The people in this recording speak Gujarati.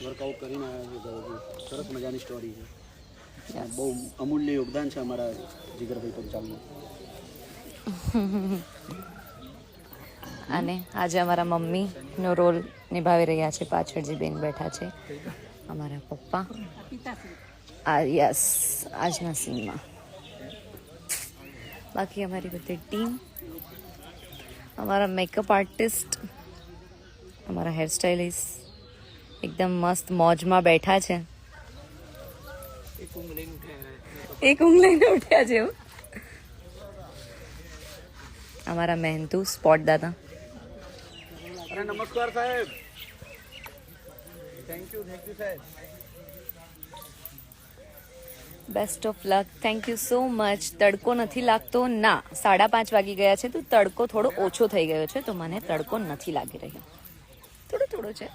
વર્કઆઉટ કરીને આવ્યા છે. સરસ મજાની સ્ટોરી છે. બહુ અમૂલ્ય યોગદાન છે અમારા જીગરભાઈ પંચાલનું. અને આજે અમારા મમ્મીનો રોલ નિભાવી રહ્યા છે. પાછળ જે બેન બેઠા છે અમારા પપ્પા. યસ, આજના સીનમાં. બાકી અમારી બધી ટીમ, અમારા મેકઅપ આર્ટિસ્ટ, અમારા હેરસ્ટાઇલિસ્ટ એકદમ મસ્ત મોજમાં બેઠા છે. એક ઊંઘ લઈને ઉઠ્યા છે એવું. અમારા મહેનતુ સ્પોટ દાદા. નમસ્કાર સાહેબ. થેન્ક યુ સાહેબ. Best of luck. Thank you so much. તડકો નથી લાગતો ના, 5:30 વાગી ગયા છે તો તડકો થોડો ઓછો થઈ ગયો છે, તો મને તડકો નથી લાગી રહ્યો. થોડો છે.